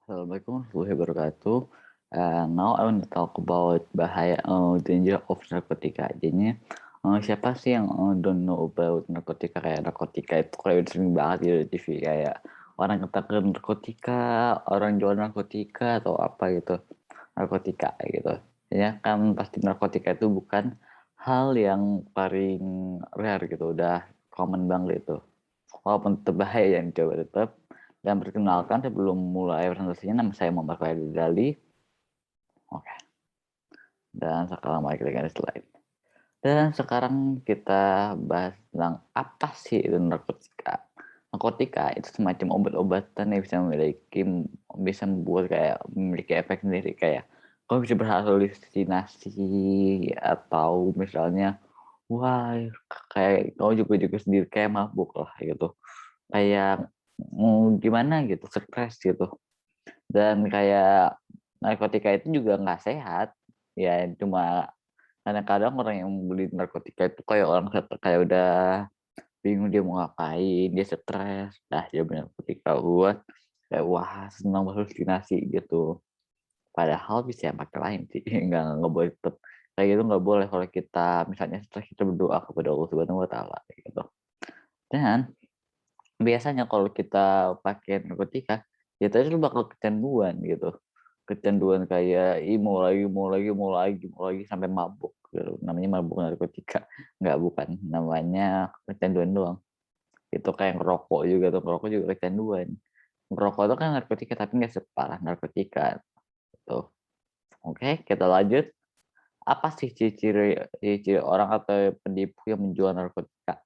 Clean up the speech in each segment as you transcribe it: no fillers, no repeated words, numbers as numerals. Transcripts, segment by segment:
Assalamualaikum warahmatullahi wabarakatuh. Now I want to talk about bahaya danger of narkotika. Jadinya siapa sih yang don't know about narkotika? Kayak narkotika itu kayak udah sering banget gitu di TV, kayak orang ketaker narkotika, orang jual narkotika atau apa gitu, narkotika gitu. Ya kan pasti narkotika itu bukan hal yang paling rare gitu, udah common banget itu. Walaupun tetap bahaya, yang coba tetap. Dan perkenalkan, sebelum mulai presentasinya, nama saya Muhammad Khairul Dali. Oke. Dan sekarang mari kita ganti slide. Dan sekarang kita bahas tentang apa sih itu narkotika. Narkotika itu semacam obat-obatan yang bisa membuat kayak memiliki efek sendiri, kayak kamu bisa berhalusinasi atau misalnya wah kayak kamu juga sendiri kayak mabuk lah gitu, kayak gimana gitu, stres gitu. Dan kayak narkotika itu juga nggak sehat, ya cuma kadang-kadang orang yang beli narkotika itu kayak orang kayak udah bingung dia mau ngapain, dia stres, dia beli narkotika buat kayak wah senang berhalusinasi gitu. Padahal bisa yang pakai lain sih, nggak boleh tetep kayak gitu, nggak boleh. Kalau kita misalnya stres, kita berdoa kepada Allah Subhanahu wa Ta'ala kayak gitu. Dan biasanya kalau kita pakai narkotika, kita itu bakal kecanduan gitu. Kecanduan kayak, mau lagi mau lagi mau lagi mau lagi sampai mabuk gitu. Namanya mabuk narkotika. Nggak, bukan. Namanya kecanduan doang. Itu kayak ngerokok juga tuh, ngerokok juga kecanduan. Ngerokok itu kan narkotika tapi nggak separah narkotika tuh. Oke, kita lanjut. Apa sih ciri-ciri orang atau penipu yang menjual narkotika?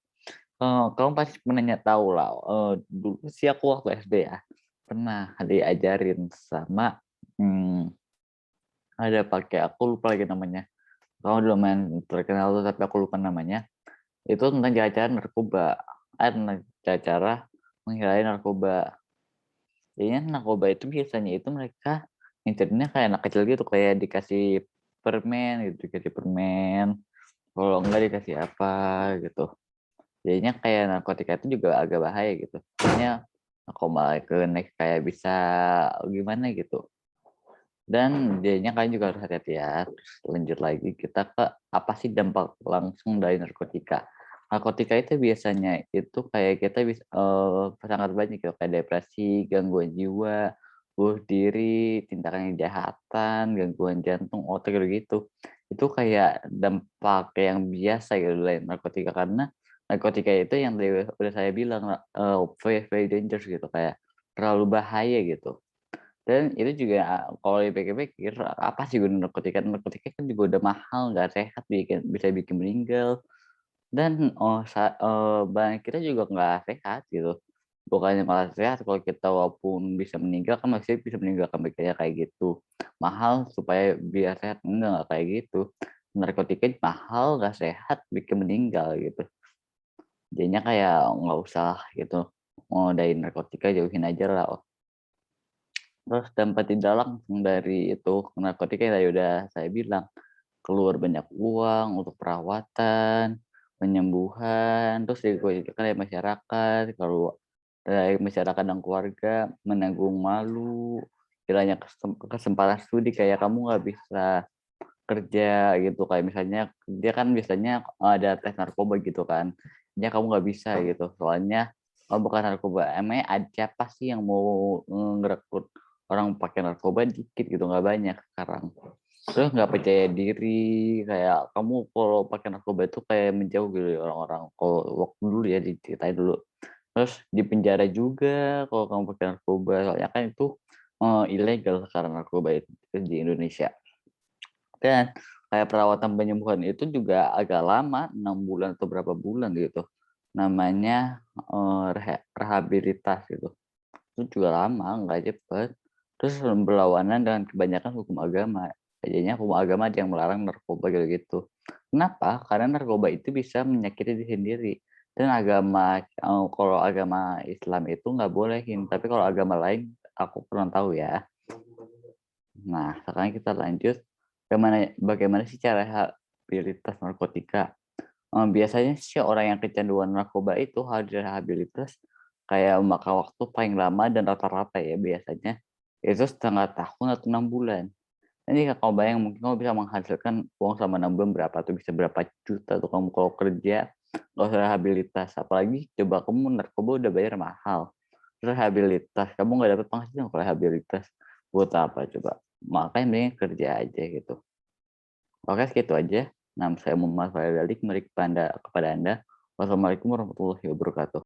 Kamu pasti pernah tahu lah, dulu sih aku waktu SD ya, pernah diajarin sama, mmm, ada pakai, aku lupa lagi namanya. Kamu lumayan terkenal tuh tapi aku lupa namanya. Itu tentang cara-cara narkoba, tentang cara-cara menghindari narkoba. Jadinya narkoba itu biasanya itu mereka ngincernya kayak anak kecil gitu, kayak dikasih permen gitu, dikasih permen, kalau enggak dikasih apa gitu. Jadinya kayak narkotika itu juga agak bahaya gitu. Maksudnya kok malah ke next kayak bisa gimana gitu. Dan jadinya kalian juga harus hati-hati ya. Terus lanjut lagi kita ke apa sih dampak langsung dari narkotika. Narkotika itu biasanya itu kayak kita bisa sangat banyak gitu, kayak depresi, gangguan jiwa, bunuh diri, tindakan kejahatan, gangguan jantung, otak gitu. Itu kayak dampak yang biasa gitu dari narkotika, karena narkotika itu yang udah saya bilang very very dangerous gitu, kayak terlalu bahaya gitu. Dan itu juga kalau dipikir-pikir, apa sih gunanya narkotika? Narkotika kan juga udah mahal, nggak sehat, bisa bikin meninggal, dan badan kita juga nggak sehat gitu. Bukannya malah sehat, kalau kita walaupun bisa meninggal kan masih bisa meninggalkan bakteri kayak gitu. Mahal supaya biar sehat, enggak kayak gitu. Narkotika mahal, nggak sehat, bikin meninggal gitu. Jadinya kayak nggak usah gitu, dari narkotika jauhin aja lah. Terus dampak tidak langsung dari itu narkotika yang tadi udah saya bilang, keluar banyak uang untuk perawatan, penyembuhan, terus juga dari masyarakat, kalau dari masyarakat dan keluarga menanggung malu, kiranya kesempatan studi, kayak kamu nggak bisa kerja gitu, kayak misalnya dia kan biasanya ada tes narkoba gitu kan, ya kamu nggak bisa gitu, soalnya bukan narkoba, emangnya siapa sih yang mau ngerekrut orang pakai narkoba, dikit gitu, nggak banyak sekarang. Terus nggak percaya diri, kayak kamu kalau pakai narkoba itu kayak menjauh gitu dari orang-orang, kalau waktu dulu ya, diceritain dulu. Terus di penjara juga kalau kamu pakai narkoba, soalnya kan itu ilegal sekarang narkoba itu di Indonesia. Dan kayak perawatan penyembuhan itu juga agak lama, 6 bulan atau berapa bulan gitu. Namanya, rehabilitas gitu. Itu juga lama, nggak cepet. Terus berlawanan dengan kebanyakan hukum agama. Jadinya hukum agama ada yang melarang narkoba gitu-gitu. Kenapa? Karena narkoba itu bisa menyakiti diri sendiri. Dan kalau agama Islam itu nggak bolehin, tapi kalau agama lain aku kurang tahu ya. Nah, sekarang kita lanjut bagaimana sih cara rehabilitas narkotika. Biasanya sih orang yang kecanduan narkoba itu harus direhabilitas kayak memakan waktu paling lama dan rata-rata ya biasanya itu setengah tahun atau 6 bulan. Nanti kalau bayang mungkin kamu bisa menghasilkan uang selama 6 bulan berapa tuh, bisa berapa juta tuh kamu kalau kerja, nggak usah rehabilitas. Apalagi coba kamu narkoba udah bayar mahal, terus rehabilitas, kamu nggak dapat penghasilan kalau rehabilitas, buat apa coba? Makanya mending kerja aja gitu. Oke, segitu aja. Nama saya Muhammad Farid Dalik, mari kepada Anda. Wassalamualaikum warahmatullahi wabarakatuh.